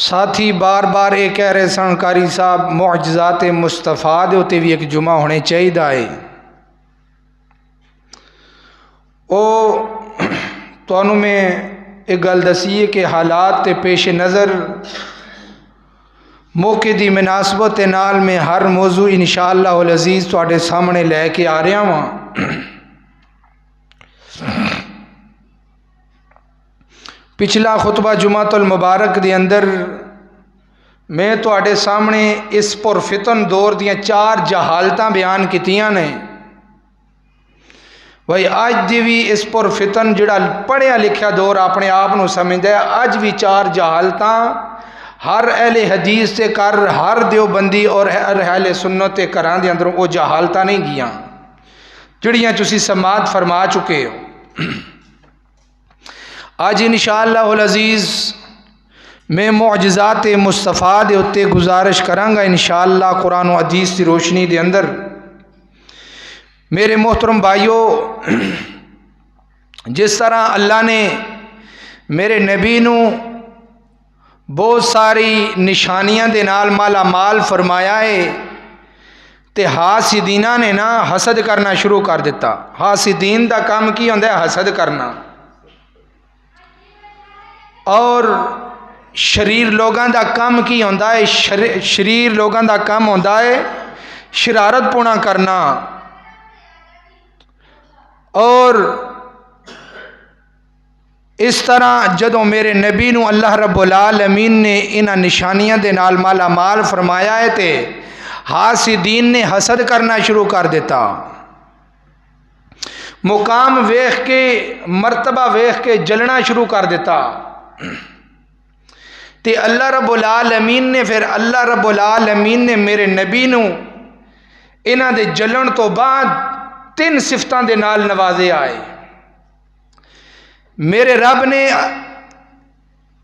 ساتھی بار بار یہ کہہ رہے سن قاری صاحب معجزات مصطفیٰ دے اتنے بھی ایک جمعہ ہونے چاہیے تانوں میں ایک گل دسی ہے کہ حالات تے پیش نظر موقع دی مناسبت کے نال میں ہر موضوع انشاءاللہ العزیز تواڈے سامنے لے کے آ رہا ہاں۔ پچھلا خطبہ جمعۃ المبارک دے اندر میں تواڈے سامنے اس پرفتن دور دیاں 4 جہالتاں بیان کیتیاں نے۔ بھائی اج دی بھی اس پرفتن جڑا پڑھیا لکھیا دور اپنے آپ نو سمجھدا ہے، اج بھی 4 جہالتاں ہر اہل حدیث تے کر، ہر دیوبندی اور ہر اہل سنت تے کراں دے اندر وہ جہالتاں نہیں گیاں جڑیاں تسی سماعت فرما چکے ہو۔ آج انشاءاللہ العزیز میں معجزات مصطفیٰ دے اتے گزارش کرانگا انشاءاللہ قرآن و حدیث کی روشنی دے اندر۔ میرے محترم بھائیو، جس طرح اللہ نے میرے نبی نو بہت ساری نشانیاں دے نال مالا مال فرمایا ہے تے حاسدینہ نے نا حسد کرنا شروع کر دیتا۔ حاسدین دا کام کی ہوندا ہے؟ حسد کرنا۔ اور شریر لوگاں دا کام کی ہوندا ہے؟ شریر لوگاں دا کام ہوندا ہے شرارت پونا کرنا۔ اور اس طرح جدوں میرے نبی نو اللہ رب العالمین نے انہاں نشانیاں دے نال مالا مال فرمایا ہے تے حاسدین نے حسد کرنا شروع کر دیتا۔ مقام ویکھ کے، مرتبہ ویکھ کے جلنا شروع کر دیتا۔ تے اللہ رب العالمین نے میرے نبی نو انہاں دے جلن تو بعد 3 صفتاں دے نال نوازے آئے۔ میرے رب نے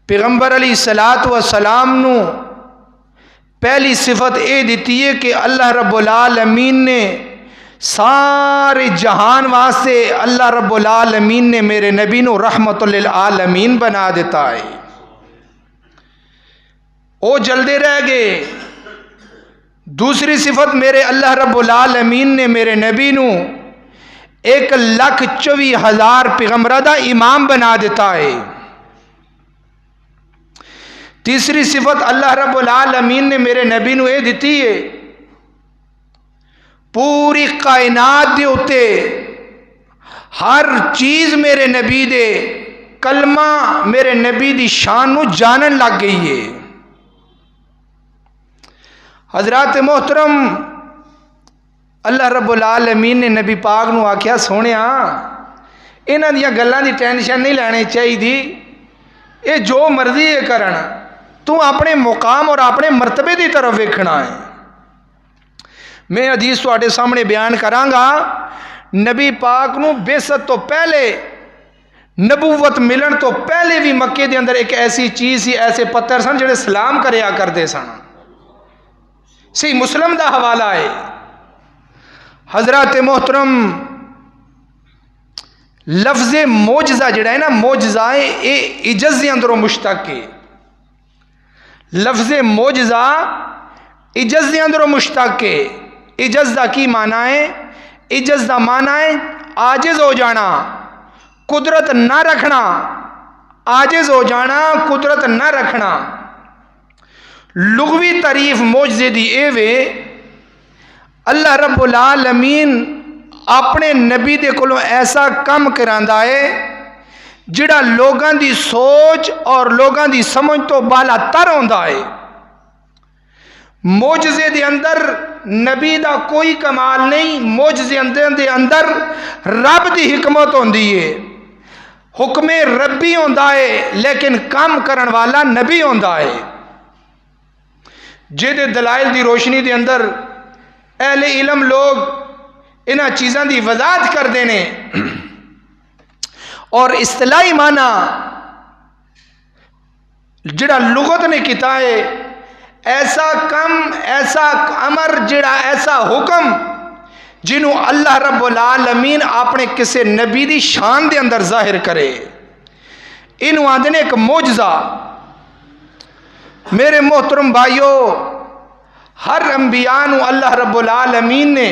پیغمبر علیہ الصلوۃ والسلام نو پہلی صفت یہ دیتی ہے کہ اللہ رب العالمین نے سارے جہان واسطے اللہ رب العالمین نے میرے نبی نو رحمت للعالمین بنا دیتا ہے۔ وہ جلدے رہ گئے۔ دوسری صفت میرے اللہ رب العالمین نے میرے نبی نو 1,24,000 پیغمبرہ دا امام بنا دیتا ہے۔ تیسری صفت اللہ رب العالمین نے میرے نبی نو یہ دیتی ہے، پوری کائنات دے اتے ہر چیز میرے نبی دے کلمہ میرے نبی دی شان نو جانن لگ گئی ہے۔ حضرات محترم، اللہ رب العالمین نے نبی پاک نو آکھیا سونیا انہاں دیاں گلاں دی ٹینشن نہیں لینے چاہیے، یہ جو مرضی ہے کرن، تو اپنے مقام اور اپنے مرتبے دی طرف ویکھنا ہے۔ میں حدیث تواڈے سامنے بیان کرانگا، نبی پاک نو بعثت تو پہلے، نبوت ملن تو پہلے بھی مکے دے اندر ایک ایسی چیز سی، ایسے پتھر سن جڑے سلام کریا کرتے سن۔ صحیح مسلم دا حوالہ ہے۔ حضرات محترم، لفظ معجزہ جڑا ہے نا، معجزہ ہے یہ عجز دے اندروں مشتق ہے۔ لفظ معجزہ عجز دے اندروں مشتق ہے۔ عجز دا کی معنی ہے؟ عجز دا معنی ہے عاجز ہو جانا، قدرت نہ رکھنا۔ عاجز ہو جانا، قدرت نہ رکھنا۔ لغوی تعریف معجزے دی اے وے، اللہ رب العالمین اپنے نبی دے کولوں ایسا کم کراندا ہے جڑا لوگاں دی سوچ اور لوگاں دی سمجھ تو بالا تر ہوندا ہے۔ معجزے دے اندر نبی دا کوئی کمال نہیں، معجزے دے اندر رب دی حکمت ہوندی ہے۔ حکم ربی ہوندا ہے لیکن کام کرن والا نبی ہوندا ہے۔ جے دے دلائل دی روشنی دے اندر اہل علم لوگ انہاں چیزاں دی وضاحت کر دینے، اور اصطلاحی معنی جڑا لغت نے کیتا ہے، ایسا کم، ایسا امر، جڑا ایسا حکم جنہوں اللہ رب العالمین اپنے کسے نبی دی شان دے اندر ظاہر کرے، انہوں آدھنے ایک معجزہ۔ میرے محترم بھائیو، ہر انبیاء نو اللہ رب العالمین نے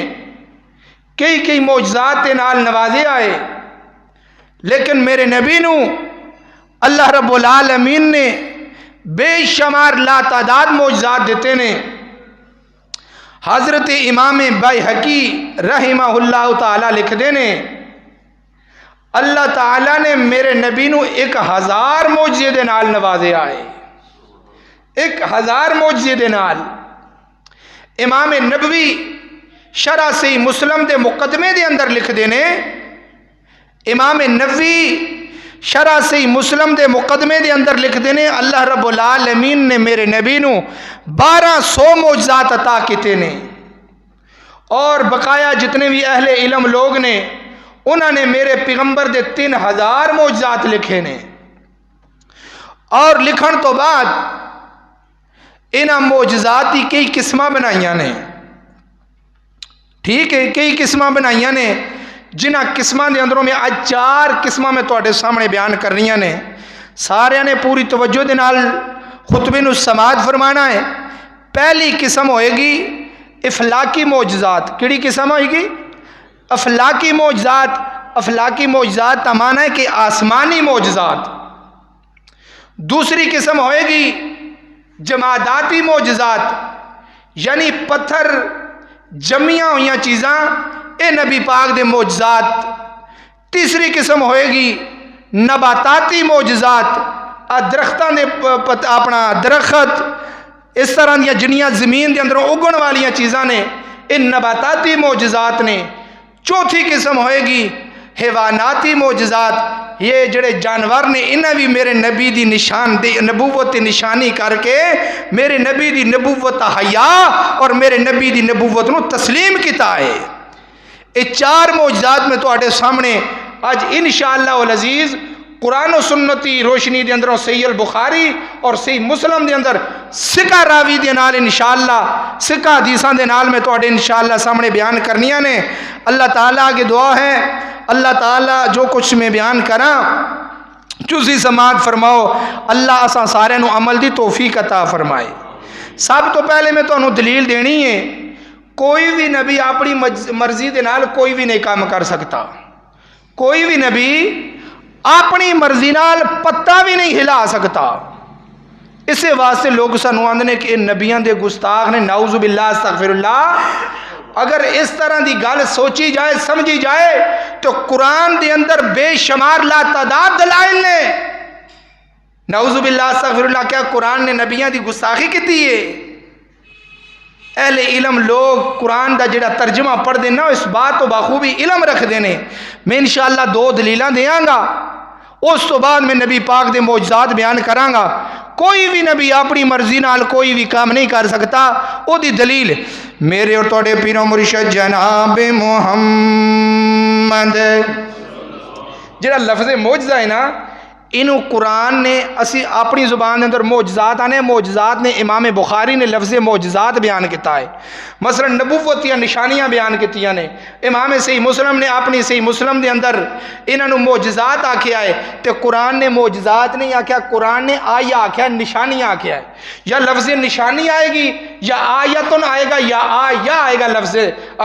کئی معجزات نال نوازے آئے، لیکن میرے نبی نو اللہ رب العالمین نے بے شمار لا تعداد معجزات دیتے نے۔ حضرت امام بیہقی رحمہ اللہ تعالی لکھ دینے اللہ تعالی نے میرے نبی نو 1000 معجزے دے نال نوازے آئے، 1000 معجزے دے نال۔ امام نبوی شرح صحیح مسلم دے مقدمے دے اندر لکھ دینے، امام نبوی شرح صحیح مسلم دے مقدمے دے اندر لکھ دینے اللہ رب العالمین نے میرے نبی نو 1200 معجزات عطا کیتے نے، اور بقایا جتنے بھی اہل علم لوگ نے انہوں نے میرے پیغمبر دے 3000 معجزات لکھے نے۔ اور لکھن تو بعد انہاں معجزات کی کئی قسمہ بنائیاں نے، ٹھیک ہے، کئی قسمہ بنائیاں نے، جنہ قسمہ دے اندروں میں آج 4 قسمہ میں تواڈے سامنے بیان کر رہی نے۔ سارے نے پوری توجہ دے نال خطبے نو سماعت فرمانا ہے۔ پہلی قسم ہوئے گی افلاکی معجزات۔ کیڑی قسم ہوئے گی؟ افلاکی معجزات۔ افلاکی معجزات کا معنی ہے کہ آسمانی معجزات۔ دوسری قسم ہوئے گی جماداتی معجزات، یعنی پتھر جمیاں ہوئی چیزاں، اے نبی پاک دے معجزات۔ تیسری قسم ہوئے گی نباتاتی معجزات، درختاں دے اپنا درخت اس طرح دیا جنیاں زمین دے اندروں اگن والیاں چیزاں نے، ان نباتاتی معجزات نے۔ چوتھی قسم ہوئے گی حیواناتی معجزات، یہ جڑے جانور نے انہیں بھی میرے نبی دی نبوت نشانی کر کے میرے نبی دی نبوت حیا اور میرے نبی دی نبوت نو تسلیم کیتا ہے۔ یہ 4 معجزات میں تواڈے سامنے آج انشاءاللہ العزیز قرآن و سنتی روشنی دے اندروں صحیح البخاری اور صحیح مسلم دے اندر سکہ راوی دے نال انشاءاللہ سکہ حدیثاں دے نال میں تواڈے انشاءاللہ سامنے بیان کرنیاں نے۔ اللہ تعالیٰ کی دعا ہے اللہ تعالیٰ جو کچھ میں بیان کراں جزی سماعت فرماؤ، اللہ اساں سارے نو عمل دی توفیق عطا فرمائے۔ سب تو پہلے میں تانوں دلیل دینی ہے، کوئی بھی نبی اپنی مرضی دے نال کوئی بھی نہیں کام کر سکتا۔ کوئی بھی نبی اپنی مرضی نال پتہ بھی نہیں ہلا سکتا۔ اسے واسطے لوگ سانو آندے نے کہ نبیاں دے گستاخ نے، نعوذ باللہ استغفر اللہ۔ اگر اس طرح دی گل سوچی جائے سمجھی جائے تو قرآن دے اندر بے شمار لا تعداد دلائل نے۔ نعوذ باللہ استغفر اللہ، کیا قرآن نے نبیاں دی گستاخی کیتی ہے؟ اہل علم لوگ قرآن دا جڑا ترجمہ پڑھ دینا اس بات تو بخوبی علم رکھ دینے۔ میں انشاءاللہ 2 دلیلاں دیاں گا، اس تو بعد میں نبی پاک دے معجزات بیان کراں گا۔ کوئی بھی نبی اپنی مرضی نال کوئی بھی کام نہیں کر سکتا۔ او دی دلیل میرے اور توڑے پیر و مرشد جناب محمد، جڑا لفظ معجزہ ہے نا، انہوں قرآن نے اسی اپنی زبان اندر معجزات آنے، معجزات نے امام بخاری نے لفظ معجزات بیان کیتا ہے۔ مثلا نبوت یا نشانیاں بیان کیتیاں نے۔ امام صحیح مسلم نے اپنی صحیح مسلم دے اندر انہوں معجزات آکھیا ہے، تے قرآن نے معجزات نہیں آکھیا، قرآن نے آیا آکھیا، نشانیاں آکھیا ہے۔ یا لفظ نشانی آئے گی یا آیتن آئے گا یا آیا آئے گا لفظ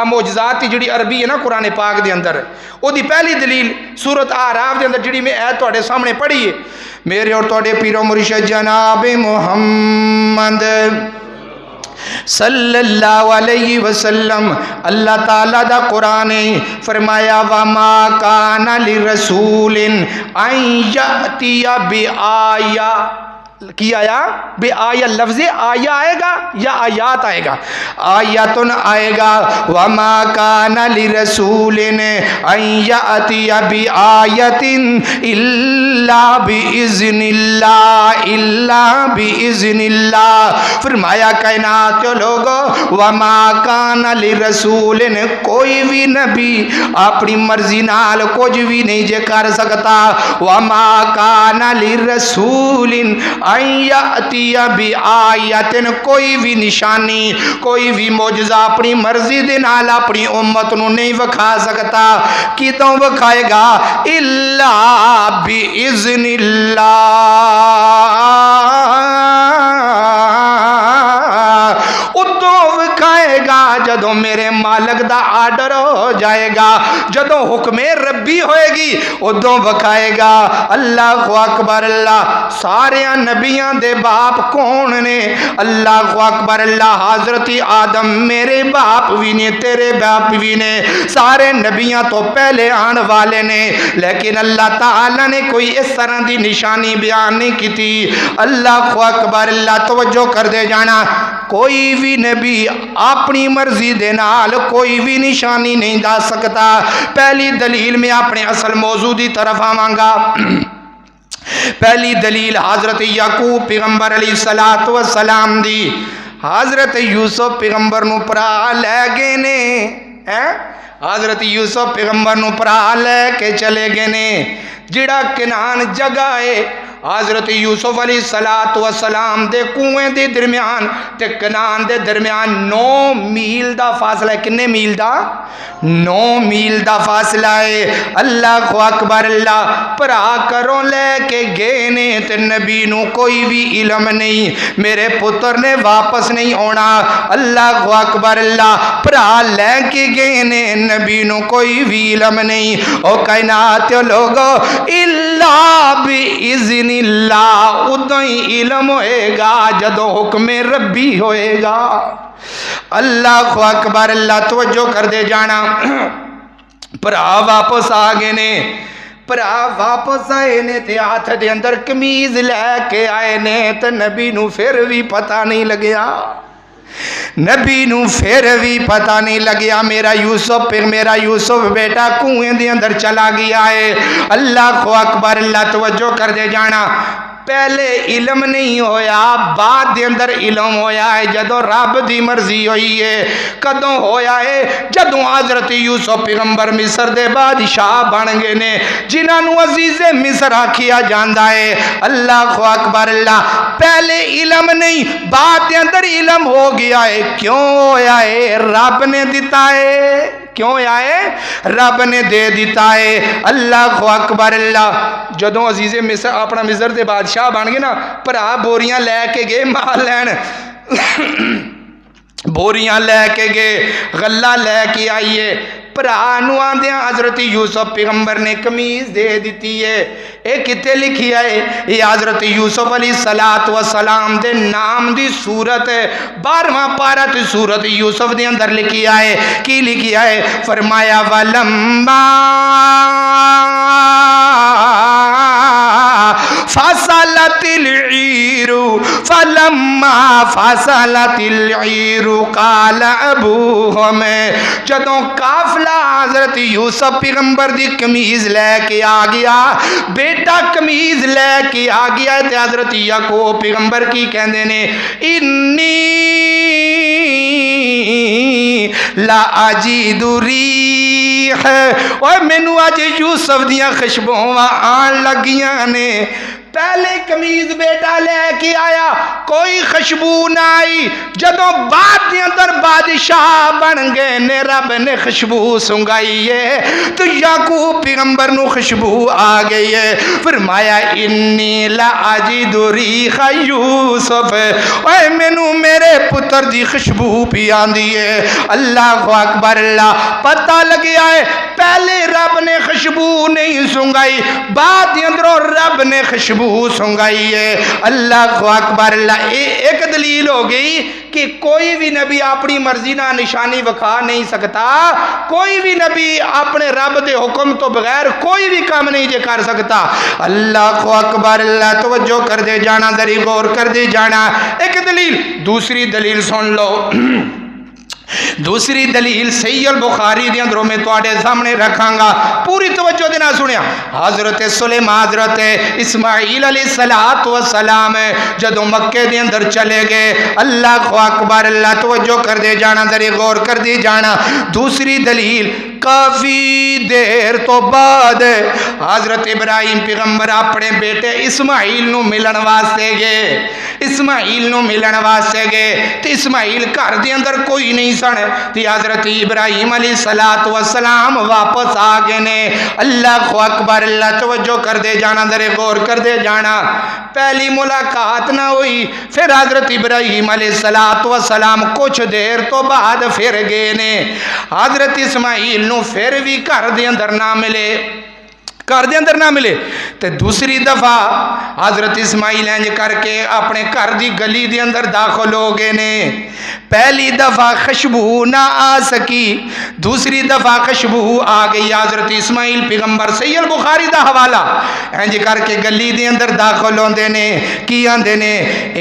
معجزات کی جڑی عربی ہے نا قرآن پاک دے اندر۔ او دی پہلی دلیل سورت اعراف دے اندر جڑی میں ایت تواڈے سامنے پڑھی ہے، میرے اور تواڈے پیر و مرشد جناب محمد صلی اللہ علیہ وسلم، اللہ تعالیٰ دا قرآن فرمایا وَمَا كَانَ لِرَسُولٍ أَن يَأْتِيَ بِآيَةٍ، کی آیا بے آیا، لفظ آیا آئے گا یا آیات آئے گا؟ آیاتن آئے گا۔ وَمَا كَانَ لِرَسُولٍ أَن يَأْتِيَ بِآيَةٍ إِلَّا بِإِذْنِ اللَّهِ، إِلَّا بِإِذْنِ اللَّهِ۔ فرمایا کائنات کے لوگوں وَمَا كَانَ لِرَسُولٍ، کوئی بھی نبی اپنی مرضی نال کچھ بھی نہیں جے کر سکتا۔ وَمَا كَانَ لِرَسُولٍ أن يأتي بآية، کوئی بھی نشانی کوئی بھی معجزہ اپنی مرضی دے نال اپنی امت نو نہیں وکھا سکتا۔ کیوں وکھائے گا؟ إلا بإذن اللہ، جدوں میرے مالک دا آرڈر ہو جائے گا، جدوں حکم ربی ہوئے گی ادوں وکھائے گا۔ اللہ اکبر اللہ۔ سارے نبیاں دے باپ کون نے؟ اللہ اکبر اللہ۔ حضرت آدم میرے باپ بھی نے، تیرے باپ بھی نے، سارے نبیاں تو پہلے آن والے نے، لیکن اللہ تعالی نے کوئی اس طرح دی نشانی بیان نہیں کی تھی۔ اللہ اکبر اللہ۔ توجہ کر دے جانا، کوئی بھی نبی اپنی مرضی دے نال کوئی بھی نشانی نہیں دا سکتا۔ پہلی دلیل میں اپنے اصل موضوع دی طرف آواں گا۔ پہلی دلیل حضرت یعقوب پیغمبر علیہ السلام دی۔ حضرت یوسف پیغمبر نو پرا لے گئے نے، حضرت یوسف پیغمبر نو پرا لے کے چلے گئے نے۔ جڑا کنان جگہ ہے حضرت یوسف علیہ السلام دے کنویں دے درمیان تے کنان دے درمیان 9 میل دا فاصلہ ہے۔ کنے میل دا؟ 9 میل دا فاصلہ ہے۔ اللہ اکبر اللہ۔ پرا کروں لے کے گئے نے تے نبی نو کوئی بھی علم نہیں، میرے پتر نے واپس نہیں آنا۔ اللہ اکبر اللہ۔ پرا لے کے گئے نے، نبی نو کوئی بھی علم نہیں۔ او کائنات لوگو الا باذن اللہ، ادھا ہی علم ہوئے گا جدو حکم ربی ہوئے گا۔ اللہ اکبر اللہ۔ توجہ کر دے جانا، پرا واپس آگے نے، پرا واپس آئے نے تے ہاتھ دے اندر کمیز لے کے آئے نے، تے نبی نو پھر بھی پتہ نہیں لگیا، نبی نو پھر بھی پتہ نہیں لگیا میرا یوسف بیٹا کنویں دے اندر چلا گیا ہے۔ اللہ اکبر اللہ۔ توجہ کر دے جانا، پہلے علم نہیں ہویا، بعد دے اندر علم ہویا ہے جدو رب دی مرضی ہوئی ہے۔ کدوں ہویا ہے؟ جدوں حضرت یوسف پیغمبر مصر دے بادشاہ بن گئے نے، جنہاں نو عزیز مصر آکھیا جاندا ہے۔ اللہ اکبر اللہ۔ پہلے علم نہیں، بعد دے اندر علم ہو گیا ہے۔ کیوں ہویا ہے؟ رب نے دیتا ہے۔ کیوں آئے؟ رب نے دے دیتا ہے۔ اللہ اکبر اللہ۔ جدوں عزیز مصر اپنا مصر دے بادشاہ بن گئے نا، پرا بوریاں لے کے گئے مال لین، بوریاں لے کے گئے، غلہ لے کے آئیے۔ پرا نو آندیاں حضرت یوسف پیغمبر نے کمیز دے دیتی ہے۔ ایک کتے لکھی ہے، یہ حضرت یوسف علیہ السلام دے نام دی صورت ہے، 12واں پارہ تے صورت یوسف دے اندر لکھی ہے۔ کی لکھی ہے؟ فرمایا وَلَمَّا فَصَلَتِ الْعِيرُ فَلَمَّا فَصَلَتِ الْعِيرُ قَالَ أَبُوهُمْ، جدوں قافلہ حضرت یوسف پیغمبر دی کمیز لے کے آ گیا، بیٹا کمیز لے کے آ گیا تے حضرت یعقوب پیغمبر کی کہندے نے انی لا اجید ریح، اور مینوں اج یوسف دیاں خوشبوواں آن لگیاں نے۔ پہلے کمیز بیٹا لے کے آیا، کوئی خوشبو نہ آئی، جدوں بعد دے اندر بادشاہ بن گئے نے، رب نے خوشبو سنگائی ہے تو یعقوب پیغمبر نو خوشبو آ گئی ہے۔ فرمایا انی لا اجد ریح یوسف، اے مینوں میرے پتر دی خوشبو پی آندی ہے۔ اللہ اکبر اللہ۔ پتہ لگیا ہے پہلے رب نے خوشبو نہیں سنگائی، بعد دے اندروں رب نے خوشبو سنگائی ہے۔ اللہ اکبر اللہ۔ ایک دلیل ہو گئی کہ کوئی بھی نبی اپنی مرضی نہ نشانی وکھا نہیں سکتا، کوئی بھی نبی اپنے رب دے حکم تو بغیر کوئی بھی کام نہیں جے کر سکتا۔ اللہ اکبر اللہ۔ توجہ کر دے جانا، ذری غور کر دے جانا۔ ایک دلیل، دوسری دلیل سن لو۔ دوسری دلیل صحیح البخاری دے اندروں میں تواڈے سامنے رکھاں گا، پوری توجہ دے نال سنیا۔ حضرت سلیمان، حضرت اسماعیل علیہ السلام جدوں مکے دے اندر چلے گئے، اللہ اکبر اللہ۔ توجہ کر دے جانا، ذرا غور کر دے جانا۔ دوسری دلیل، کافی دیر تو بعد حضرت ابراہیم پیغمبر اپنے بیٹے اسماعیل نو ملن واسطے گئے۔ اسماعیل نو ملن واسطے گئے تے اسماعیل گھر دے اندر کوئی نہیں سن تے حضرت ابراہیم علیہ السلام واپس آ گئے نے اللہ اکبر اللہ توجہ کر دے جانا ذرا غور کر دے جانا پہلی ملاقات نہ ہوئی پھر حضرت ابراہیم علیہ السلام کچھ دیر تو بعد پھر گئے نے حضرت اسماعیل نو پھر بھی گھر دے اندر نہ ملے گھر دے اندر نہ ملے تے دوسری دفعہ حضرت اسماعیل انج کر کے اپنے گھر دی گلی دے اندر داخل ہو گئے نے پہلی دفعہ خوشبو نہ آ سکی دوسری دفعہ خوشبو آ گئی حضرت اسماعیل پیغمبر صحیح البخاری دا حوالہ انج کر کے گلی دے اندر داخل ہوندے نے کی آندے نے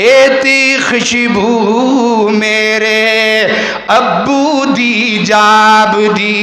ایتی خوشبو میرے ابو دی جاب دی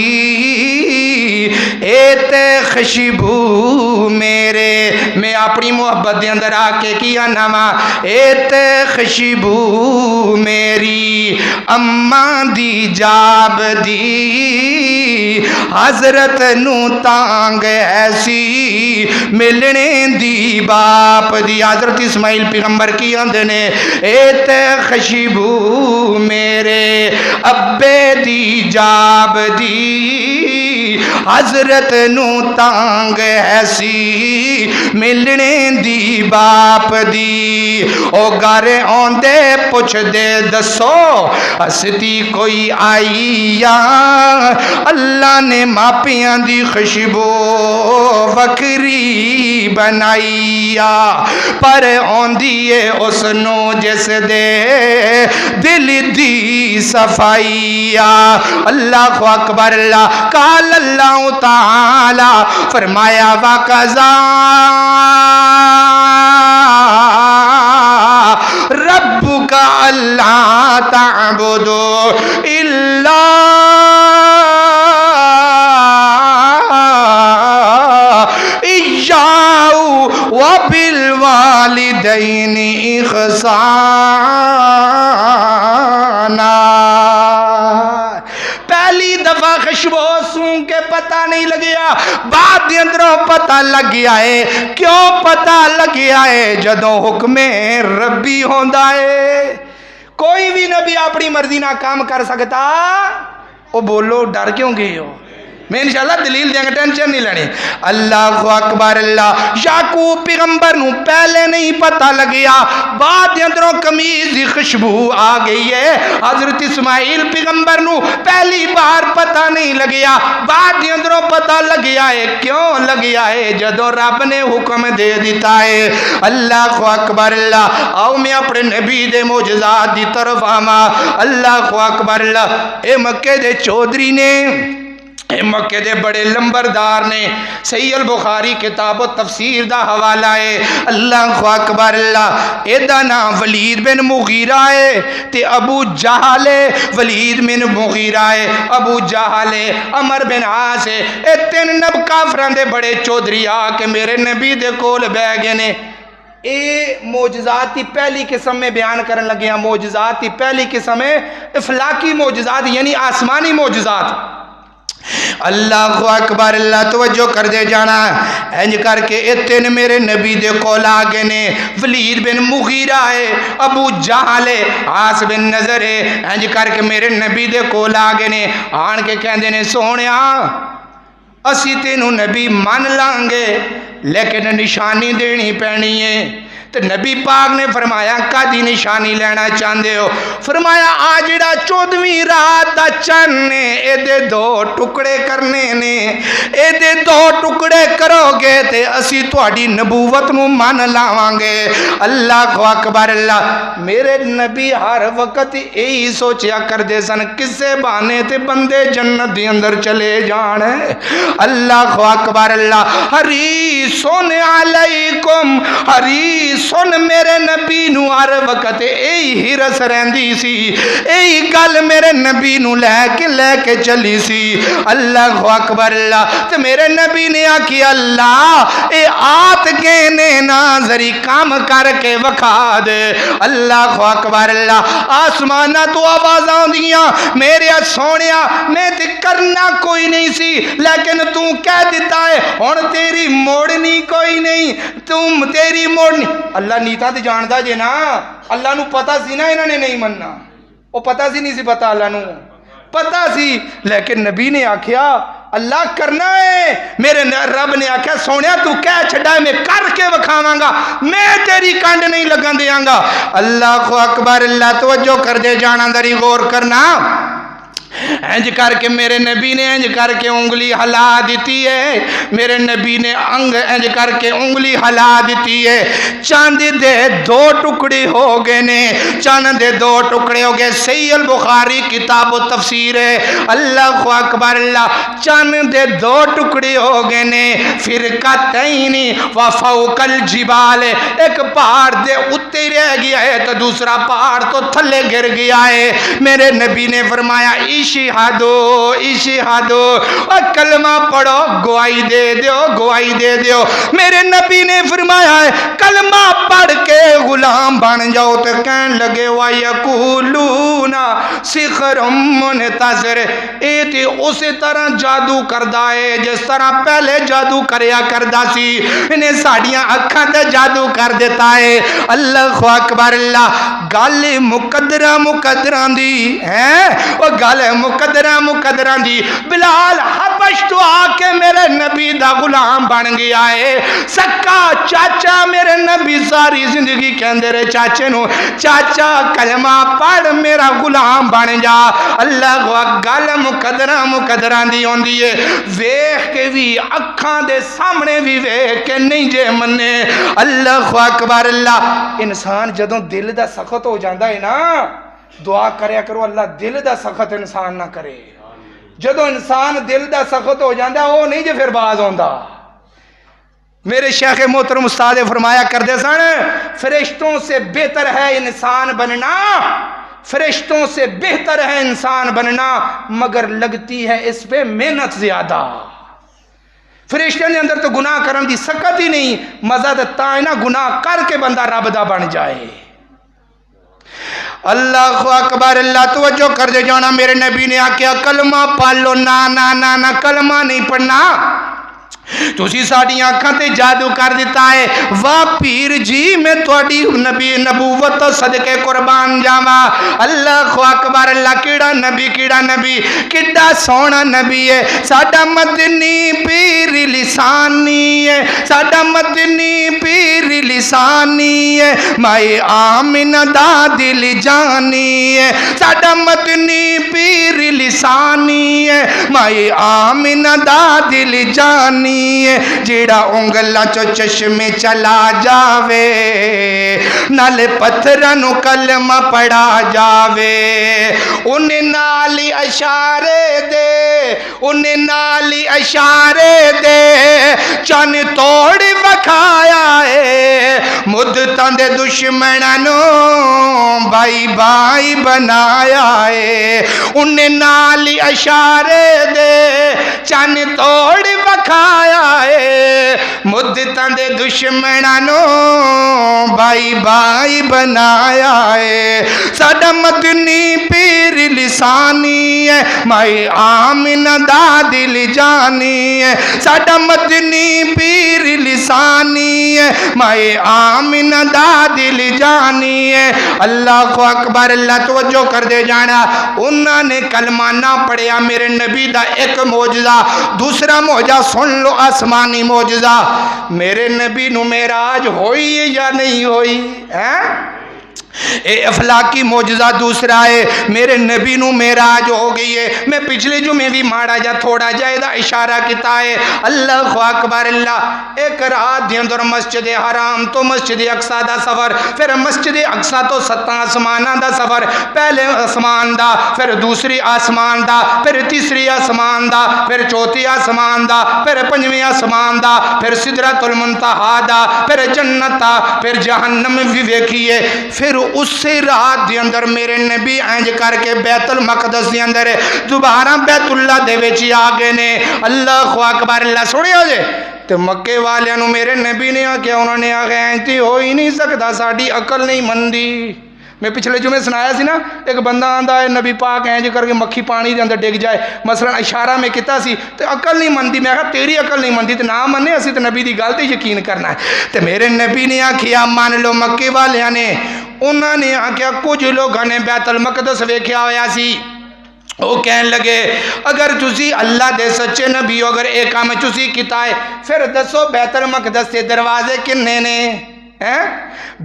ایتے خوشبو میرے میں اپنی محبت دے اندر آ کے کیا نما ایتے خوشبو میری اماں دی جاب دی حضرت نو تانگ ایسی ملنے دی باپ دی حضرت اسماعیل پیغمبر کی آندے نے ایتے خوشبو میرے ابے دی جاب دی حضرت نو تانگ ایسی ملنے دی باپ دی او گارے آندے پوچھ دے دسو ہستی کوئی آئی یا اللہ نے ماپیاں دی خوشبو وکری بنائی پر آندی ہے اس نو جس دے دل دی صفائی اللہ اکبر اللہ قال اللہ تعالی فرمایا وَقَضَى رَبُّكَ أَلَّا تَعْبُدُوا إِلَّا إِيَّاهُ وَبِالْوَالِدَيْنِ إِحْسَانًا پہلی دفعہ خوشبو سون کے پتہ نہیں لگیا بعد دے اندروں پتہ لگ گیا ہے کیوں پتہ لگ گیا ہے جدوں حکم ربی ہوندا ہے کوئی بھی نبی اپنی مرضی نہ کام کر سکتا او بولو ڈر کیوں گئے ہو میں انشاءاللہ دلیل دیں گے ٹینشن نہیں لینی اللہ اکبر اللہ یعقوب پیغمبر نو پہلے نہیں پتہ لگیا بعد اندروں کمیز دی خوشبو آ گئی ہے حضرت اسماعیل پیغمبر نو پہلی بار پتہ نہیں لگیا بعد اندروں پتہ لگیا ہے کیوں لگیا ہے جدو رب نے حکم دے دیتا ہے اللہ اکبر اللہ آؤ میں اپنے نبی دے معجزات دی طرف آما اللہ اکبر اللہ اے مکے دے چودھری نے مکے دے بڑے لمبردار نے صحیح البخاری کتاب و تفسیر دا حوالہ ہے اللہ اکبر اللہ ایدہ نام ولید بن مغیرہ ہے تے ابو جہل ولید بن مغیرہ ہے ابو جہل عمر بن عاص ہے اے تین نب کافران دے بڑے چودھری آ کے میرے نبی دے کول بہ گئے نے اے معجزات کی پہلی قسم میں بیان کرن لگے ہیں معجزات کی پہلی قسم ہے افلاقی معجزات یعنی آسمانی معجزات اللہ اکبر اللہ توجہ کر دے جانا انج کر کے اتن میرے نبی دے کول آگے نے ولید بن مغیرہ ہے ابو جہل ہے عاص بن نظر ہے انج کر کے میرے نبی دے کول آگے نے آن کے کہندے نے سونیا اسی تینوں نبی مان لانگے لیکن نشانی دینی پینی ہے تو نبی پاک نے فرمایا کدی نشانی لینا چاہتے ہو فرمایا آجڑا 14ویں رات دا چن نے اے دے 2 ٹکڑے کرنے نے اے دے 2 ٹکڑے کرو گے تے اسی تہاڈی نبوت نو مان لاواں گے اللہ اکبر اللہ میرے نبی ہر وقت یہی سوچیا کردے سن کسے بہانے تے بندے جنت دے اندر چلے جان اللہ اکبر اللہ حریصن علیکم حریص سن میرے نبی نو ہر وقت ایہی ہرس رہندی سی ایہی گل میرے نبی نو لے کے چلی سی اللہ اکبر اللہ تو میرے نبی نے آکی اللہ اے آت گینے ناظری کام کر کے وکھا دے اللہ اکبر اللہ آسمانہ تو آواز آن دیاں میرے سونیا میں تے کرنا کوئی نہیں سی لیکن تو کہہ دیتا ہے ہن تیری موڑنی کوئی نہیں تم تیری موڑنی اللہ نیتاں تے جاندا جے نا اللہ نو پتہ سی نا انہاں نے نہیں مننا وہ پتہ سی نہیں سی پتہ اللہ نو پتہ سی لیکن نبی نے آکھیا اللہ کرنا ہے میرے رب نے آکھیا سونیا تو کہہ چھڑا ہے میں کر کے وکھاواں گا میں تیری کنڈ نہیں لگن دیاں گا اللہ اکبر اللہ توجہ کر دے جانا دری غور کرنا انج کر کے میرے نبی نے انج کر کے انگلی ہلا دیتی ہے میرے نبی نے انج کر کے انگلی ہلا دیتی ہے چاند دے دو ٹکڑے ہو گئے نے چاند دے دو ٹکڑے ہو گئے صحیح البخاری کتاب و تفسیر ہے اللہ اکبر اللہ چاند دے دو ٹکڑے ہو گئے نے فرقتین و فوق الجبال ایک پہاڑ دے اتے رہ گیا ہے تو دوسرا پہاڑ تو تھلے گر گیا ہے میرے نبی نے فرمایا اشہدو اور کلمہ پڑھو گواہی دے دیو میرے نبی نے فرمایا ہے کلمہ پڑھ کے غلام بن جاؤ تو کہن لگے وَيَقُولُونَ سِحْرٌ مُنْتَظِرٌ اے تے اسی طرح جادو کردہ ہے جس طرح پہلے جادو کریا کردہ سی انہیں ساڑیاں اکھاں تے جادو کر دیتا ہے اللہ اکبر اللہ گل مقدران دی ہیں وہ گل مقدران دی بلال حبش تو آ کے میرے نبی دا غلام بن گیا ہے سکا چاچا میرے نبی ساری زندگی کہندے رہے چاچے نو چاچا کلمہ پڑھ میرا غلام بن جا اللہ گل مقدران دی ہوندی ہے ویکھ کے بھی اکھاں دے سامنے بھی ویکھ کے نہیں جے منے اللہ اکبر اللہ انسان جدوں دل دا سخت ہو جاندا ہے نا دعا کریا کرو اللہ دل دا سخت انسان نہ کرے جدو انسان دل دا سخت ہو جاندہ وہ نہیں جے پھر باز ہوندہ میرے شیخ محترم استاد فرمایا کردے سن فرشتوں سے بہتر ہے انسان بننا فرشتوں سے بہتر ہے انسان بننا مگر لگتی ہے اس پہ محنت زیادہ فرشتوں نے اندر تو گناہ کرن دی سکت ہی نہیں مزہ دتا ہے نا گناہ کر کے بندہ رب دا بن جائے اللہ اکبر اللہ توجہ کر دے جانا میرے نبی نے آکیا کلمہ پالو نا کلمہ نہیں پڑھنا تسی ساڑی آنکھاں تے جادو کر دیتا ہے واہ پیر جی میں توڑی نبوت صدقے قربان جاما اللہ اکبر اللہ کیڑا نبی کیڑا سونا نبی ہے ساڑا مدنی پیر لسانی ہے ساڑا مدنی پیر لسانی ہے مائی آمین دا دل جانی ہے ساڑا مدنی پیر لسانی ہے مائی آمین دا دل جانی جیڑا انگلہ چو چشمے چلا جاوے نال پتھرانو کلمہ پڑھا جاوے انہیں نالی اشارے دے چن توڑ وکھایا ہے مدتاں دے دشمنانو بائی بنایا ہے انہیں نالی اشارے دے چن توڑ وکھایا ہے مدتاں دے دشمنانو بائی بنایا ہے ساڑا مدنی پیر لسانی ہے مائی آمین دا دل جانی ہے ساڑا مدنی پیر لسانی ہے مائی آمین دا دل جانی ہے اللہ اکبر اللہ توجہ کر دے جانا انہوں نے کلمہ نہ پڑھیا میرے نبی دا ایک معجزہ دوسرا معجزہ سن لو آسمانی معجزہ میرے نبی نو معراج ہوئی یا نہیں ہوئی اے افلاقی معجزہ دوسرا ہے میرے نبی نو معراج ہو گئی ہے میں پچھلے جمعے بھی ماڑا جا تھوڑا جائدہ اشارہ کیتا ہے اللہ اکبر اللہ ایک رات دے اندر مسجد حرام تو مسجد اقصی دا سفر پھر مسجد اقصی تو 7 آسمانہ دا سفر پہلے آسمان دا پھر دوسری آسمان دا پھر تیسری آسمان دا پھر چوتھی آسمان دا پھر 5ویں آسمان دا پھر سدرۃ المنتہا دا پھر جنت دا پھر جہنم بھی ویکھیے پھر اسی رات دے اندر میرے نبی انج کر کے بیت المقدس دے اندر دوبارہ بیت اللہ دے وچ آ گئے نے اللہ اکبر اللہ سنیا جے تے مکے والیاں نو میرے نبی نے آکھیا انہوں نے آکھیا انتی ہو ہی نہیں سکدا ساڈی عقل نہیں مندی میں پچھلے جمعے سنایا سی نا، ایک بندہ آندا ہے نبی پاک اینج کر کے مکھی پانی دے اندر ڈگ جائے، مثلا اشارہ میں کیتا سی تے عقل نہیں منتی، میں کہا تیری عقل نہیں منتی تے نہ مننے، اسی تے نبی دی گل تے یقین کرنا ہے۔ تے میرے نبی نے آکھیا مان لو مکے والیاں نے، انہاں نے آکھیا کچھ لوگاں نے بیت المقدس ویکھیا ہویا سی، وہ کہن لگے اگر تسی اللہ دے سچے نبی ہو، اگر ایک کام تسی کیتا ہے پھر دسو بیت المقدس کے دروازے کنے نے؟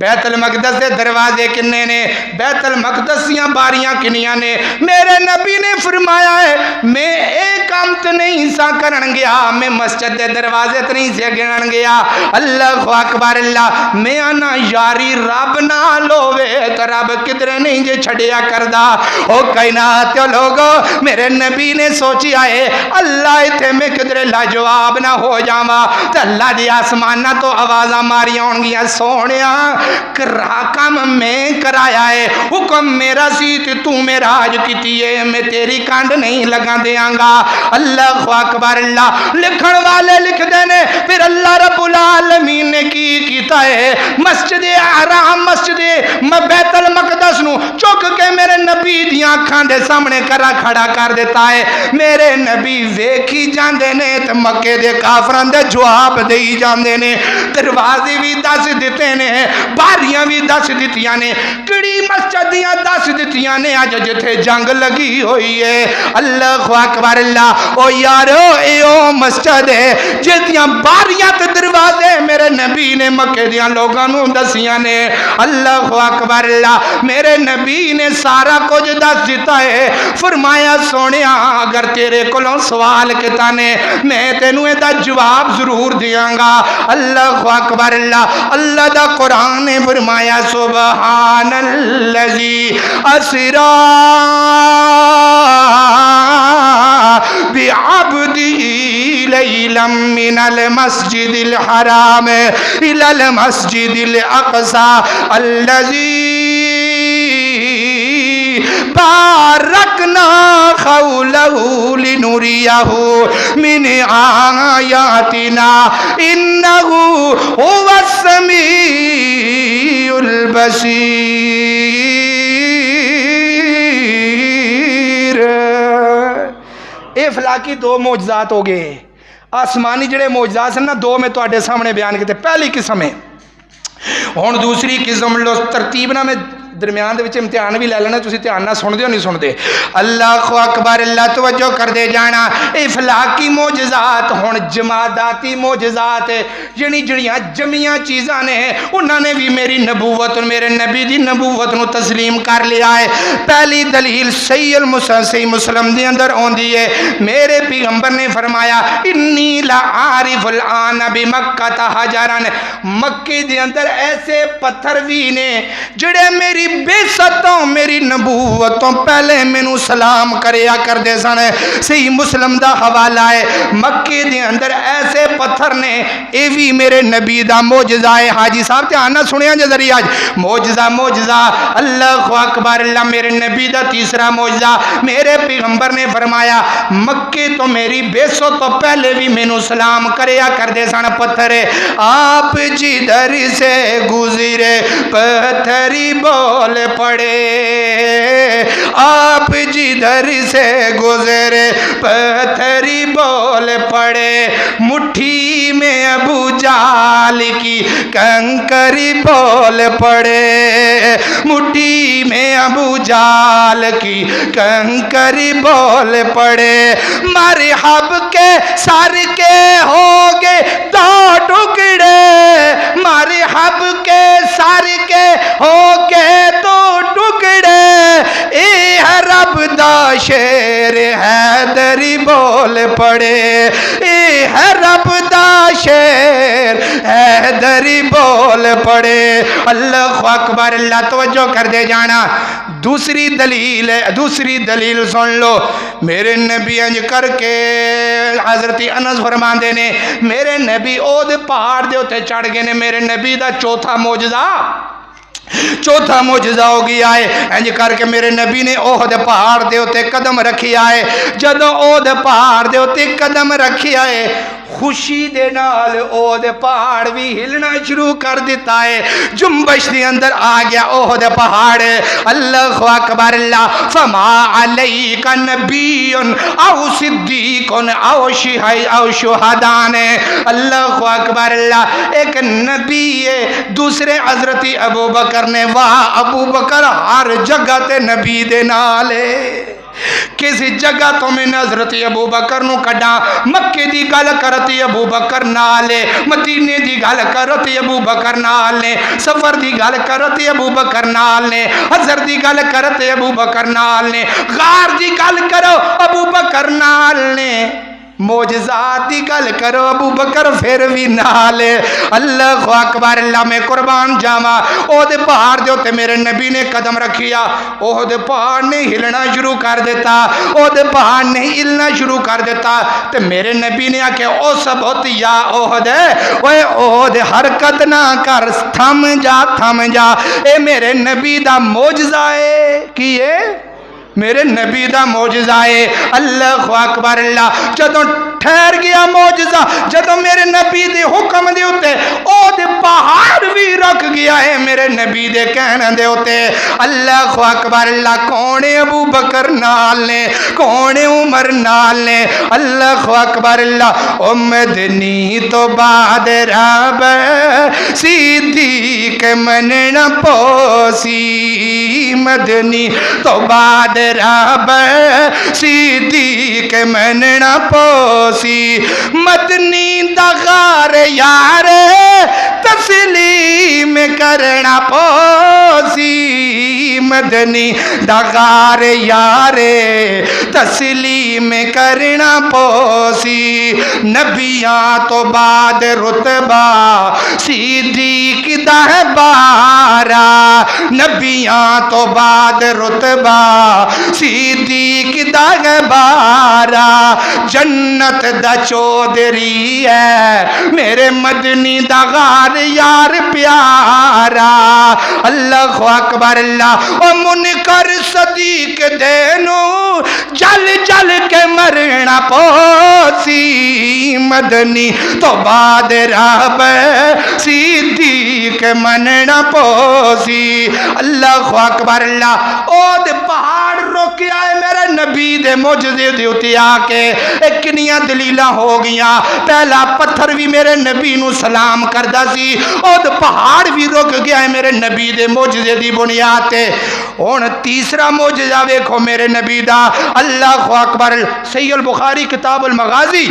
بیت المقدس کے دروازے کنے نے؟ بیت المقدس دیاں باریاں کنیاں نے؟ میرے نبی نے فرمایا ہے میں ایک کام تے نہیں سا کرن گیا، میں مسجد دے دروازے تے نہیں سے گنن گیا۔ اللہ اکبر اللہ، میں آنا یاری رب نہ لوے تو رب کدھر نہیں جے چھڑیا کردا۔ او کائنات لوگو، میرے نبی نے سوچی آئے اللہ ایتھے میں کدھر لاجواب نہ ہو جاواں تے اللہ دی آسمانہ تو آوازاں ماریاں ہون گیاں سونیا کام میں کرایا ہے، حکم میرا سی تے تو میرا آج کیتی ہے، میں تیری کانڈ نہیں لگا دیاں گا۔ اللہ اکبر اللہ، لکھن والے لکھ دینے پھر اللہ رب العالمین نے کی کیتا ہے، مسجد حرام مسجد بیت المقدس نو چک کے میرے نبی دیاں آنکھاں دے سامنے کرا کھڑا کر دیتا ہے۔ میرے نبی ویکھی جاندے نے تے مکے دے کافراں دے جواب دئی جاندے نے، دروازے بھی دس دیتے نے، باریاں بھی دس دیتیاں نے، کڑی مسجد دیاں دس دیتیاں نے آج جتھے جنگ لگی ہوئی ہے۔ اللہ اکبر اللہ، او یارو اے او مسجد ہے جتیاں باریاں تے دروازے میرے نبی نے مکے دیاں لوگاں نوں دسیاں نے۔ اللہ اکبر اللہ، میرے نبی نے سارا کچھ دس دیتا ہے، فرمایا سونیا اگر تیرے کولوں سوال کیتا نے میں تینوں اے دا جواب ضرور دیاں گا۔ اللہ اکبر اللہ، اللہ دا قرآن نے فرمایا سبحان الذی اسری بعبدہ لیلا من المسجد الحرام الى المسجد الاقصى الذی بارکنا حولہ لنریہ من آیاتنا انہ هو السمیع البصیر۔ اے فلاکی دو معجزات ہو گئے، آسمانی جڑے معجزات ہیں نا دو میں تو آڈے سامنے بیان کیتے، پہلی قسم ہے۔ ہون دوسری قسم لو ترتیب نہ میں درمیان دے وچ امتحان بھی لے لینا، تسی دھیان نہ سن دے ہو نہیں سن دے۔ اللہ اکبر اللہ، توجہ کر دے جانا، افلاقی معجزات ہون جماداتی معجزات یعنی جڑیاں جمیاں چیزاں نے انہاں نے بھی میری نبوت میرے نبی دی نبوت نو تسلیم کر لیا ہے۔ پہلی دلیل صحیح مسلم دے اندر ہوندی ہے، میرے پیغمبر نے فرمایا انی لا عارف الان بمکہ حجرا، مکے دے اندر ایسے پتھر بھی نے جڑے میری بے ستوں میری نبوتوں پہلے مینوں سلام کریا کر دے سن۔ صحیح مسلم دا حوالہ ہے، مکے دے اندر ایسے پتھر نے، اے بھی میرے نبی دا معجزہ ہے۔ حاجی صاحب دھیان نہ سنیا جے ذریعہ معجزہ اللہ اکبر اللہ، میرے نبی دا تیسرا معجزہ، میرے پیغمبر نے فرمایا مکے تو میری بے ستوں پہلے بھی مینوں سلام کریا کر دے سن پتھر، آپ جدھر سے گزرے پتھری بول پڑے، آپ جدھر سے گزرے پتھری بول پڑے، مٹھی میں ابو جال کی کنکری بول پڑے، مٹھی میں ابو جال کی کنکری بول پڑے، مرحب کے سر کے ہوگے دو ٹکڑے، مرحب کے سر کے ہوگے دو ٹکڑے، اے رب دا شیر حیدری بول پڑے، اے رب دا شیر حیدری بول پڑے۔ اللہ اکبر اللہ، توجہ کر دے جانا۔ دوسری دلیل سن لو، میرے نبی انج کر کے حضرت انس فرماندے نے میرے نبی اود پہاڑ دے اتے چڑھ گئے نے، میرے نبی دا چوتھا معجزہ ہو گیا ہے۔ انج کر کے میرے نبی نے احد پہاڑ دے اتے قدم رکھی آئے، جدو احد پہاڑ دے اتے قدم رکھی آئے خوشی دے نال او دے پہاڑ بھی ہلنا شروع کر دیتا ہے. جنبش دے اندر آ گیا او دے پہاڑ. اللہ اکبر اللہ. فما علیک نبی او صدیق او شہدان. اللہ اکبر اللہ. ایک نبی ہے, دوسرے حضرت ابو بکر نے. واہ ابو بکر ہر جگہ تے نبی دے نال ہے. کسی جگہ تو میں حضرت ابو بکر نو کڈا. مکے دی گل کرتی ابو بکر نال ہے, مدینے دی گل کرتی ابو بکر نال نے, سفر دی گل کرتی ابو بکر نال نے, حضر دی گل کرتے ابو بکر نال نے, غار دی گل کرو ابو بکر نال نے, معجزات دی گل کرو ابو بکر پھر بھی نال. اللہ اکبر اللہ. میں قربان جاواں او دے پہاڑ دے اوتے میرے نبی نے قدم رکھیا, او دے پہاڑ نے ہلنا شروع کر دیتا, او دے پہاڑ نے ہلنا شروع کر دیتا. تے میرے نبی نے آکھیا او سبت یا احد, اوے احد حرکت نہ کر, تھم جا تھم جا. اے میرے نبی دا معجزہ ہے. کی ہے؟ میرے نبی دا معجزہ ہے. اللہ اکبر اللہ. جدوں ٹھہر گیا معجزہ, جدوں میرے نبی دے حکم دے اوتے او دے پہاڑ بھی رک گیا ہے میرے نبی دے کہنے دے اوتے. اللہ اکبر اللہ. کون ابو بکر نال نے, کون عمر نال نے. اللہ اکبر اللہ. او مدنی تو بعد رب صدیق مننا پوسی, مدنی تو بعد رب صدیق مننا پوسی. مدنی دا غار یار تسلیم کرنا پوسی, مدنی دا غار یار تسلیم کرنا پوسی. نبیاں تو بعد رتبہ صدیق دا ہے بارا, نبیاں تو بعد رتبہ صدیق دا ہے بارا. جنت دا چودھری ہے میرے مدنی دا غار یار پیارا. اللہ اکبر اللہ. او منکر صدیق دینو جل جل کے مرنا پوسی, مدنی تو بعد رب صدیق مننا پوسی. اللہ اکبر اللہ. او دے پہاڑ روک آئے میرے نبی دے معجزے دے اوتے آ کے. کنیاں دلیلاں ہو گیاں. پہلا پتھر بھی میرے نبی نو سلام کردا سی, او دے پہاڑ بھی رک گیا ہے میرے نبی دے معجزے دی بنیاد تے. ہن تیسرا معجزہ ویکھو میرے نبی دا. اللہ اکبر. صحیح البخاری کتاب المغازی,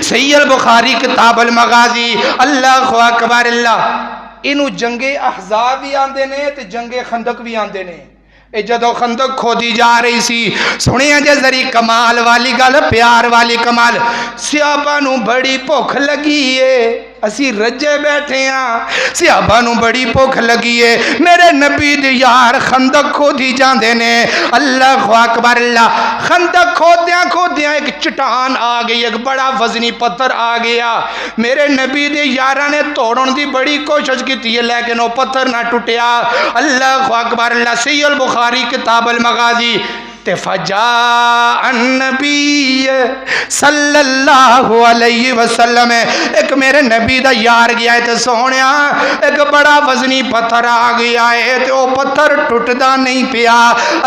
صحیح البخاری کتاب المغازی. اللہ اکبر اللہ. اینو جنگ احزاب بھی آندے نے تے جنگ خندق بھی آندے نے. اے جدو خندق کھودی جا رہی سی, سنیا جے ذری کمال والی گل, پیار والی کمال. صحابہ نو بڑی بھوک لگی ہے, اسی رجے بیٹھے ہاں, صحابہ نو بڑی بھوک لگی ہے. میرے نبی دے یار خندق کھودی جاندے نے. اللہ اکبر اللہ. خندق کھودیاں کھودیاں ایک چٹان آ گئی, ایک بڑا وزنی پتھر آ گیا. میرے نبی دے یاراں نے توڑن دی بڑی کوشش کی ہے لیکن وہ پتھر نہ ٹوٹیا. اللہ اکبر اللہ. صحیح البخاری کتاب المغازی. فجاء النبی صلی اللہ علیہ وسلم. ایک میرے نبی دا یار گیا ہے تے سونیا ایک بڑا وزنی پتھر آ گیا ہے تے وہ پتھر ٹوٹدا نہیں پیا.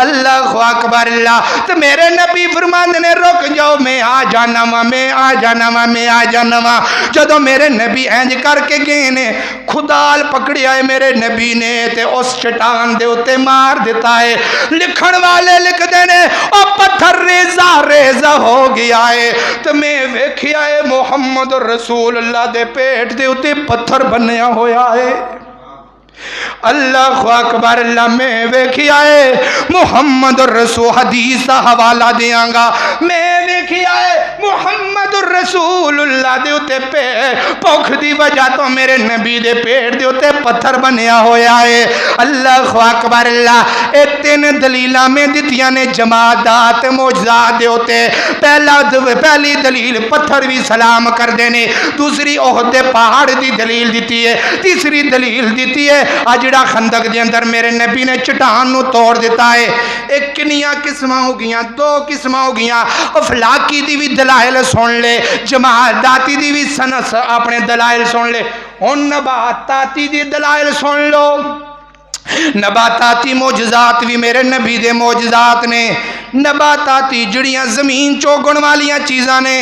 اللہ اکبر اللہ. تے میرے نبی فرماندے نے رک جاؤ, میں آ جانا وا, میں آ جانا وا, میں آ جانا وا. جدو میرے نبی انج کر کے گئے نے, خدال پکڑیا ہے میرے نبی نے تے اس چٹان دے اوتے مار دیتا ہے. لکھن والے لکھ دے او پتھر ریزہ ریزہ ہو گیا ہے. تو میں ویکھیا ہے محمد رسول اللہ دے پیٹ دے اتے پتھر بنیا ہویا ہے. اللہ اکبر اللہ. میں ویکھیا ہے محمد رسول, حدیث دا حوالہ دیاں گا, میں ویکھیا ہے محمد رسول اللہ دے اتے بھوک دی وجہ تو میرے نبی دے پیٹ دے اتے پتھر بنیا ہویا ہے. اللہ اکبر اللہ. اے تین دلیلاں میں دتیاں نے جمادات معجزات دے اتے. پہلی دلیل پتھر بھی سلام کر دینے, دوسری احد دے پہاڑ دی دلیل دیتی ہے, تیسری دلیل دیتی ہے جڑا خندق دے اندر میرے نبی نے چٹان نو توڑ دیتا ہے. ایک کنیاں قسمہ ہو گیاں, دو قسمہ ہو گیاں. افلاکی دی بھی دلائل سن لے، جماداتی دی بھی سنس اپنے دلائل سن لے، ہن نباتاتی دی دلائل سن لو۔ نباتاتی معجزات بھی میرے نبی دے معجزات نے، نباتاتی جڑیاں زمین چوگن والیاں چیزاں نے،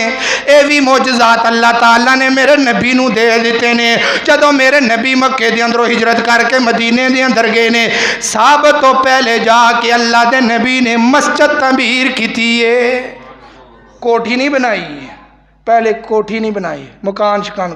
اے بھی معجزات اللہ تعالیٰ نے میرے نبی نو دے دیتے نے۔ جدوں میرے نبی مکے دے اندروں ہجرت کر کے مدینے دے اندر گئے نے، سب تو پہلے جا کے اللہ دے نبی نے مسجد تعمیر کیتی ہے، کوٹھی نہیں بنائی ہے، پہلے کوٹھی نہیں بنائی، مکان شکان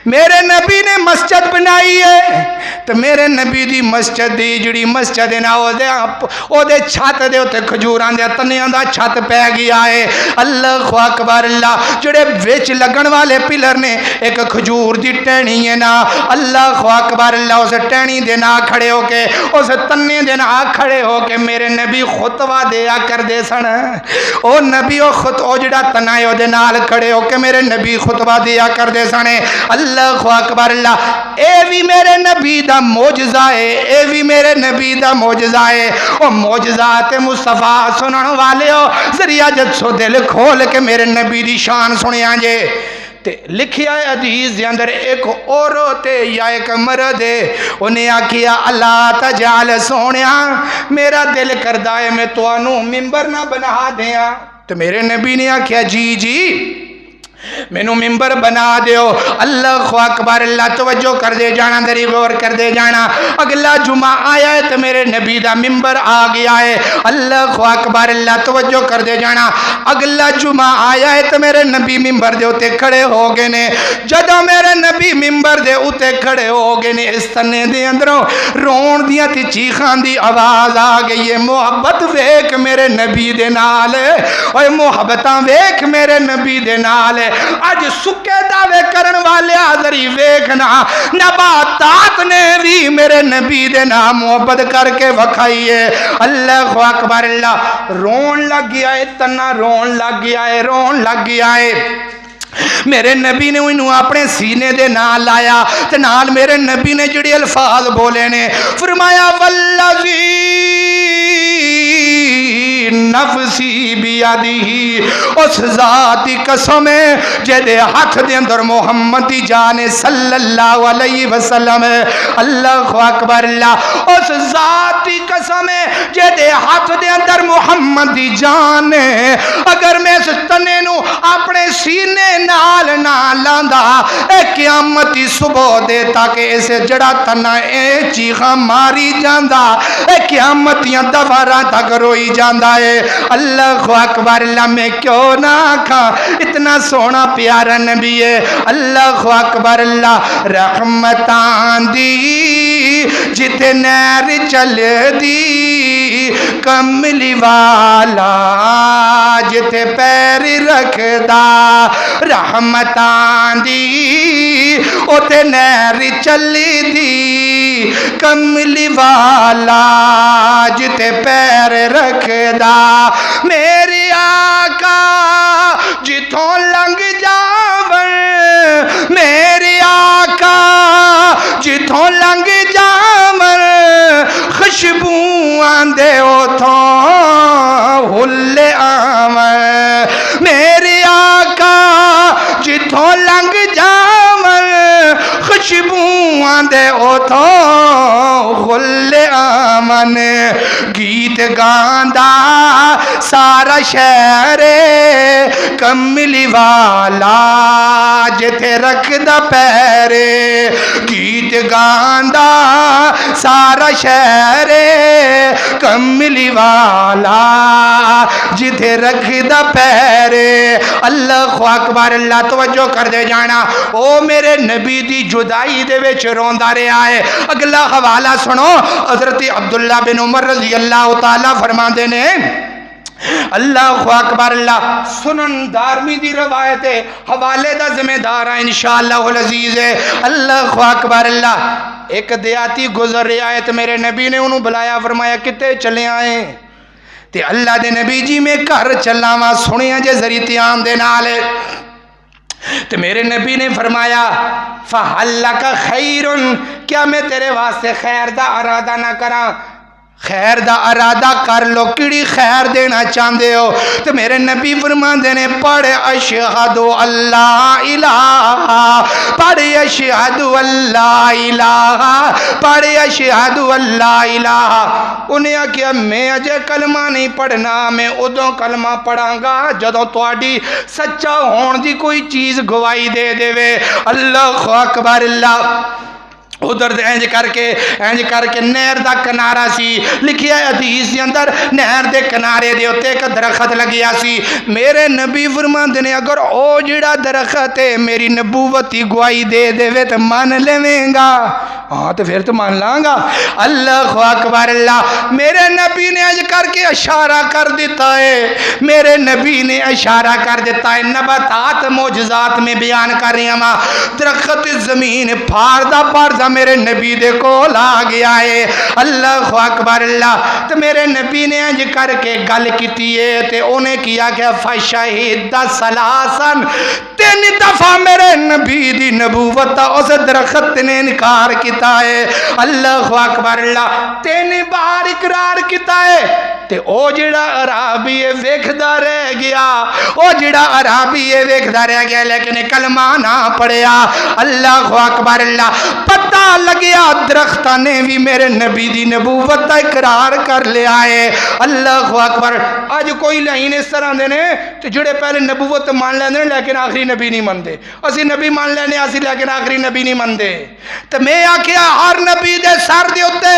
میرے نبی نے مسجد بنائی ہے۔ تو میرے نبی دی مسجد دی جڑی مسجد ہے نا، او دے چھت دے اوتے کھجوراں دے تنیاں دا چھت پہ گیا ہے۔ اللہ اکبر اللہ، جڑے وچ لگن والے پلر نے ایک کھجور دی ٹہنی ہے نا، اللہ اکبر اللہ، اس ٹہنی دے نا کھڑے ہو کے، اس تنے دے نا کھڑے ہو کے میرے نبی خطبہ دیا کر دے سن۔ او نبی او جڑا تنا ہے او دے نال کھڑے ہو کہ میرے نبی خطبہ دیا کر دے سنے۔ اللہ اکبر اللہ، اے بھی میرے نبی دا معجزہ ہے، اے بھی میرے نبی دا معجزہ ہے۔ او معجزات مصطفیٰ سنن والے ہو، ذریعہ جسو دل کھول کے میرے نبی دی شان سنیا جے۔ لکھیا ہے حدیث دے اندر، ایک عورت یا ایک مرد ہے، انہیں آکھیا اللہ تجعل سونیا، میرا دل کردہ ہے میں توانوں ممبر نہ بنا دیا۔ تو میرے نبی نے آکھیا جی جی مینو ممبر بنا دیو۔ اللہ اکبر اللہ، توجہ کر دے جانا، دری غور کر دے جانا۔ اگلا جمعہ آیا ہے تو میرے نبی دا ممبر آ گیا ہے۔ اللہ اکبر اللہ، توجہ کر دے جانا۔ اگلا جمعہ آیا ہے تو میرے نبی ممبر دے اتے کھڑے ہو گئے نے۔ جدوں میرے نبی ممبر دے اتے کھڑے ہو گئے نے، اس تنے دے اندروں رون دیاں تے چیخاں دی آواز آ گئی ہے۔ محبت ویکھ میرے نبی دے نال، اوے محبتاں ویکھ میرے نبی دے نال۔ اج سکے دعوے کرن والے آذری ویکھنا، نباتات نے بھی میرے نبی دے نام محبت کر کے وکھائی ہے۔ اللہ اکبر اللہ، رون لگ گیا ہے، تنا رون لگ گیا ہے، رون لگ گیا ہے۔ میرے نبی نے انہوں اپنے سینے دے نال لایا، تے نال میرے نبی نے جڑے الفاظ بولے نے، فرمایا والذی نفسی بیادی، اس ذات کی قسم ہے جدے ہاتھ دے اندر محمد دی جان صلی اللہ علیہ وسلم۔ اللہ اکبر اللہ، اس ذات کی قسم ہے جدے ہاتھ دے اندر محمد دی جان ہے، اگر میں اس تنے نو اپنے سینے نال نہ لاندا، اے قیامتی صبح دے تاکہ اسے جڑا تنا اے چیخاں ماری جاندا، اے قیامتیاں دواراں تک روئی جاندا ہے۔ اللہ اکبر اللہ، میں کیوں نہ کھا، اتنا سونا پیارا نبی ہے۔ اللہ اکبر اللہ، رحمتان دی جتے نیر چل دی، کملی والا جتے پیر رکھ دا، رحمتان دی اتے نیر چل دی، کملی والا جتے پیر رکھ دا۔ میری آقا جتوں لنگ جاون، میری آقا جتوں لنگ جاون، خوشبو آندے اتھوں ہل آون، میری آقا جتوں لنگ جاون، خوشبو آندے اتھوں ہل آون۔ گیت گاندا سارا شہر کملی والا جتے رکھ دا پیرے، گیت گاندا سارا شہر کملی والا جتے رکھ دا پیرے۔ اللہ اکبر اللہ، توجہ کر دے جانا۔ او میرے نبی دی جدائی دے وچ روندا رہا ہے۔ اگلا حوالہ سنو، حضرت عبداللہ بن عمر رضی اللہ تعالیٰ فرماندے نے، اللہ اکبر اللہ، سنن دارمی دی روایت ہے، حوالے دا ذمہ دار ہے انشاءاللہ العزیز ہے۔ اللہ اکبر اللہ، ایک دیاتی گزر رہا ہے تو میرے نبی نے انہوں بلایا، فرمایا کتے چلے آئے؟ تے اللہ دے نبی جی میں گھر چلنا وا سنیا جے ذریعہ عام دے نال۔ تو میرے نبی نے فرمایا فَحَلَّكَ خَيْرٌ، کیا میں تیرے واسطے خیر دا ارادہ نہ کراں؟ خیر دا ارادہ کر لو، کیڑی خیر دینا چاہتے ہو؟ تو میرے نبی فرماندے نے پڑھ اشہد اللہ الہ، پڑھ اشہد اللہ الہ، پڑھ اشہد اللہ الہ۔ انہیں آکھیا میں اجے کلمہ نہیں پڑھنا، میں ادوں کلمہ پڑھاں گا جدوں تہاڈی سچا ہون دی کوئی چیز گواہی دے دے۔ اللہ اکبر اللہ۔ ادھر انج کر کے نہر دا کنارہ سی، لکھیا ہے حدیث دے اندر نہر دے کنارے دے اوتے ایک درخت لگیا سی۔ میرے نبی فرماندے نے اگر او جڑا درخت ہے میری نبوت دی گواہی دے دے تے مان لویں گا؟ ہاں تو پھر تو مان لاں گا۔ اللہ اکبر اللہ۔ میرے نبی نے انج کر کے اشارہ کر دیتا ہے، میرے نبی نے اشارہ کر دیتا ہے۔ نباتات معجزات میں بیان کر رہی ہوں، درخت زمین پھاڑدا پھاڑدا میرے نبی دے کول آ گیا ہے۔ اللہ اکبر اللہ۔ تو میرے نبی نے انج کر کے گل کیتی ہے تے انہیں کیا کہ فشہد سلاسن، 3 دفعہ میرے نبی دی نبوت اس درخت نے انکار کیتا ہے۔ اللہ اکبر اللہ۔ 3 بار اقرار کیتا ہے تے او جڑا عربی ویکھدا رہ گیا، او جڑا عربی ویکھدا رہ گیا لیکن کلمہ نہ پڑھیا۔ اللہ اکبر اللہ۔ پتہ لگیا درختاں نے بھی میرے نبی دی نبوت دا اقرار کر لیا ہے۔ اللہ اکبر۔ اج کوئی لائن اس طرح دے نے تے جڑے پہلے نبوت مان لیندے لیکن آخری نبی نہیں مندے، اسی نبی مان لینے اسی لیکن آخری نبی نہیں مندے۔ تے میں آکھیا ہر نبی دے سر دے اوتے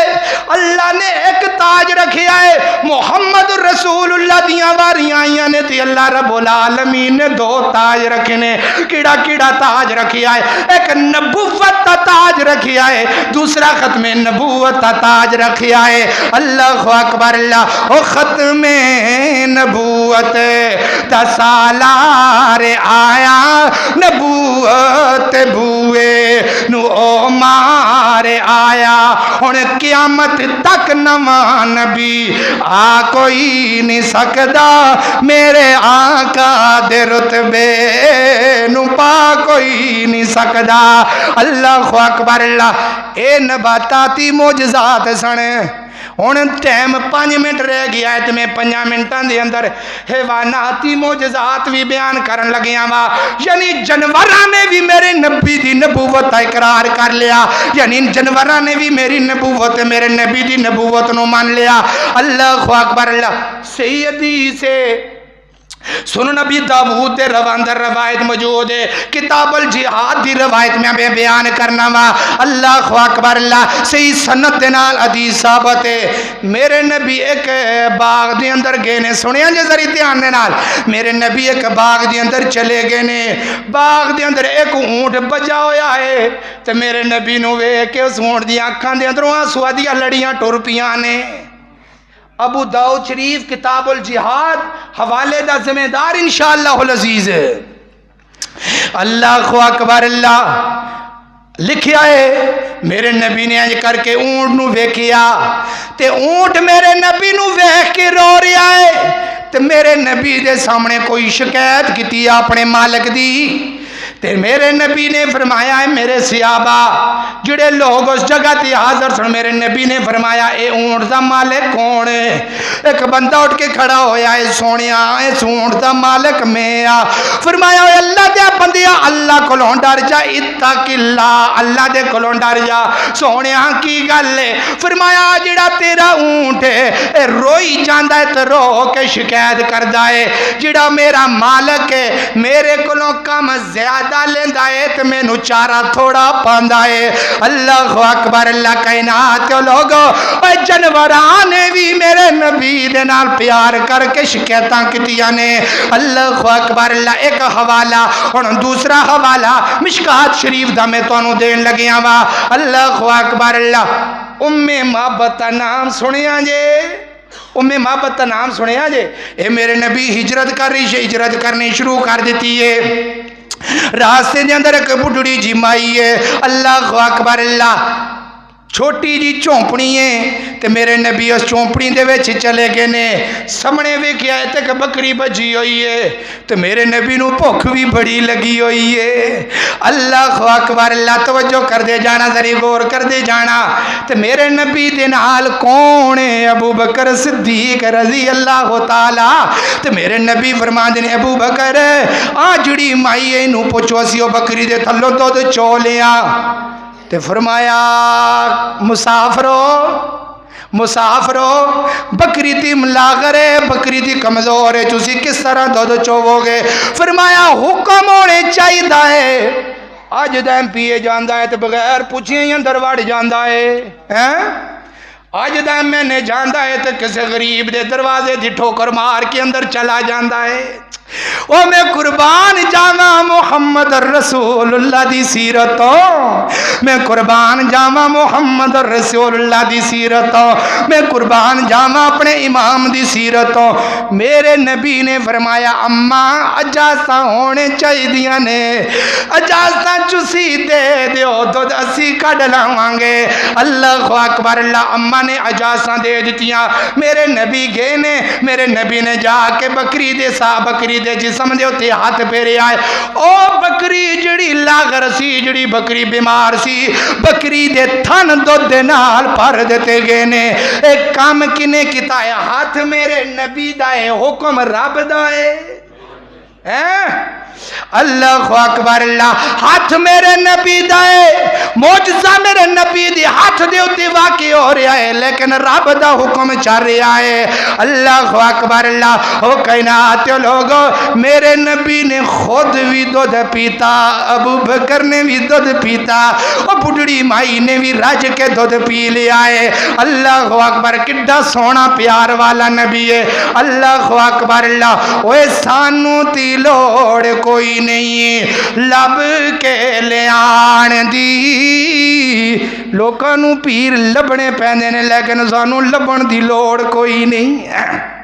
اللہ نے ایک تاج رکھیا ہے۔ محمد رسول اللہ دیاں واریاں آئیاں نے تے اللہ رب العالمین نے 2 تاج رکھے نے۔ کیڑا کیڑا تاج رکھیا ہے؟ ایک نبوت کا تاج رکھیا ہے، دوسرا ختم نبوت کا تاج رکھیا ہے۔ اللہ اکبر اللہ۔ او ختم نبوت دا سالار آیا، نبوت بوئے نو او مار آیا۔ ہن قیامت تک نواں نبی آ کوئی نہیں سکدا، میرے آقا دے رتبے نو پا کوئی نہیں سکدا۔ اللہ اکبر اللہ۔ اے نباتاتی معجزات سن۔ ہن ٹائم 5 منٹ رہ گیا ہے تے میں 5 منٹاں دے اندر حیواناتی معجزات بھی بیان کرن لگیاں وا، یعنی جانوراں نے بھی میرے نبی دی نبوت کا اقرار کر لیا، یعنی جانوراں نے بھی میری نبوت میرے نبی دی نبوت نو مان لیا۔ اللہ اکبر اللہ۔ سیدی سے سن نبی داؤد دے رواندر روایت موجود ہے، کتاب الجہاد دی روایت میں بیان کرنا وا۔ اللہ اکبر اللہ۔ صحیح سند دے نال حدیث ثابت ہے، میرے نبی ایک باغ دے اندر گئے نے، سنیا جے ذرا دھیان دے نال، میرے نبی ایک باغ دے اندر چلے گئے نے، باغ دے اندر ایک اونٹ بجا ہویا ہے تے میرے نبی نو ویکھ کے اس اونٹ دی اکھاں دے اندروں آنسو دیاں لڑیاں ٹر پیاں نے۔ ابو داؤد شریف کتاب الجہاد حوالے دا ذمہ دار انشاءاللہ العزیز ہے۔ اللہ اکبر اللہ۔ لکھیا ہے میرے نبی نے انج کر کے اونٹ نو ویکھیا تے اونٹ میرے نبی نو ویکھ کے رو رہا ہے تے میرے نبی دے سامنے کوئی شکایت کیتی اپنے مالک دی تے میرے نبی نے فرمایا ہے میرے صحابہ جڑے لوگ اس جگہ تے حاضر سن، میرے نبی نے فرمایا اے اونٹ دا مالک کون ہے؟ ایک بندہ اٹھ کے کھڑا ہویا ہے، سونیا اس اونٹ دا مالک میں آ۔ فرمایا اے اللہ دے بندیا اللہ کولوں ڈر جا، اتق اللہ، اللہ دے کولوں ڈر جا۔ سونیا کی گل ہے؟ فرمایا جڑا تیرا اونٹ ہے اے روئی جاندا ہے تے رو کے شکایت کردا ہے، جڑا میرا مالک ہے میرے کولوں کم زیادہ لیندا ہے تے مینوں چارہ تھوڑا پاندا ہے۔ اللہ اکبر اللہ۔ کائنات کے لوگوں اے جانوراں نے بھی میرے نبی دے نال پیار کر کے شکایتاں کیتیاں نے۔ اللہ اکبر اللہ۔ ایک حوالہ ہن دوسرا حوالہ مشکات شریف دا میں تانوں دین لگیاں وا۔ اللہ اکبر اللہ۔ ام محبت دا نام سنیا جے؟ ام محبت دا نام سنیا جے؟ اے میرے نبی ہجرت کر رہی، ہجرت کرنی شروع کر دیتی ہے، راستے دے اندر ایک بڈھڑی جی مائی ہے۔ اللہ اکبر اللہ۔ چھوٹی جی چونپڑی ہے تے میرے نبی اس چونپڑی دے وچ چلے گئے نے سامنے ویکھیا ہے تے بکری بجی ہوئی ہے تے میرے نبی نو بھوک بھی بڑی لگی ہوئی ہے اللہ اکبر اللہ توجہ کر دے جانا ذری غور کر دے جانا تے میرے نبی دے نال کون ہے ابو بکر صدیق رضی اللہ تعالی تے میرے نبی فرماندے نے ابو بکر آ جڑی مائی ہے نو پوچھو اسی او بکری دے تھلوں دودھ چو لیا تے فرمایا مسافرو بکری تی ملاغر ہے بکری تی کمزور ہے تسی کس طرح دودھ چوو گے فرمایا حکم ہونے چاہیے ہے آج دائم پیے جاندہ ہے تے بغیر پوچھیں ہی اندر وڑ جاندہ ہے آج دائم میں نے جاندہ ہے تے کسے غریب دے دروازے دی ٹھوکر مار کے اندر چلا جاندہ ہے او میں قربان جاواں محمد رسول اللہ دی سیرتوں میں قربان جاواں محمد رسول اللہ دی سیرتوں میں قربان جاواں اپنے امام دی سیرتوں میرے نبی نے فرمایا اماں اجازتاں ہونے چاہی دیاں نے اجازتاں چسی دے دیو دودھ اسی کڈ لاواں گے اللہ اکبر اللہ اماں نے اجازتاں دے دیتیاں میرے نبی گئے نے میرے نبی نے جا کے بکری دے سا بکری دے جسم دے ہوتے ہاتھ پھیرے آئے او بکری جڑی لاغر سی جڑی بکری بیمار سی بکری دے تھن دودھ دے نال پر دیتے گئے نے ایک کام کنے کیتا ہے ہاتھ میرے نبی دائے حکم رب دائے اللہ اکبر اللہ ہاتھ میرے نبی دائے موجزہ میرے نبی دی ہاتھ دے ہوتے واقع ہو رہا ہے لیکن رب دا حکم چل رہا ہے اللہ اکبر اللہ او کائنات لوگو میرے نبی نے خود بھی دودھ پیتا ابو بکر نے بھی دودھ پیتا او بڑھڑی مائی نے بھی رج کے دودھ پی لیا ہے اللہ اکبر کڈا سونا پیار والا نبی ہے اللہ اکبر اللہ اوے سانو تی لوڑ کوئی نہیں لب کے لیان دی لوکانو پیر لبنے پیندے نے لیکن سانو لبن دی لوڑ کوئی نہیں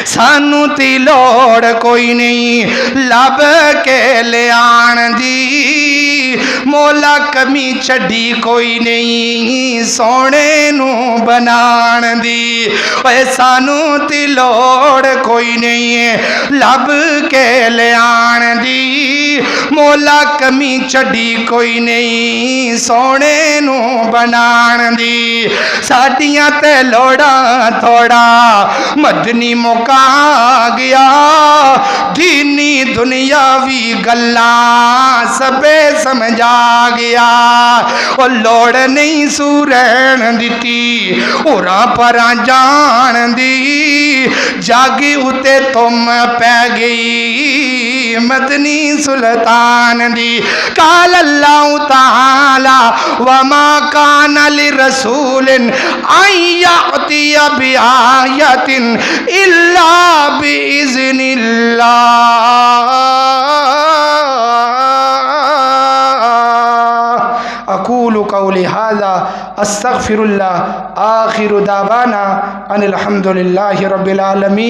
سانو تی لوڑ کوئی نہیں لب کے لیان دی مولا کمی چڈی کوئی نہیں سونے نو بنان دی اے سانو تی لوڑ کوئی نہیں لب کے لیان دی مولا کمی چڈی کوئی نہیں سونے نو بنان دی ساڈیاں تے لوڑا تھوڑا مدنی مکا گیا دینی دنیاوی گلاں سبے سمجھا گیا وہ لوڑ نہیں سورین دیتی اورا پرا جان دی جاگی اتے تم پہ گئی مدنی سلطان دی قال اللہ تعالی وما کان لرسول ان یأتی بآیت الا باذن اللہ اقول قولی ھذا استغفر اللہ آخر دعوانا ان الحمد للہ رب العالمین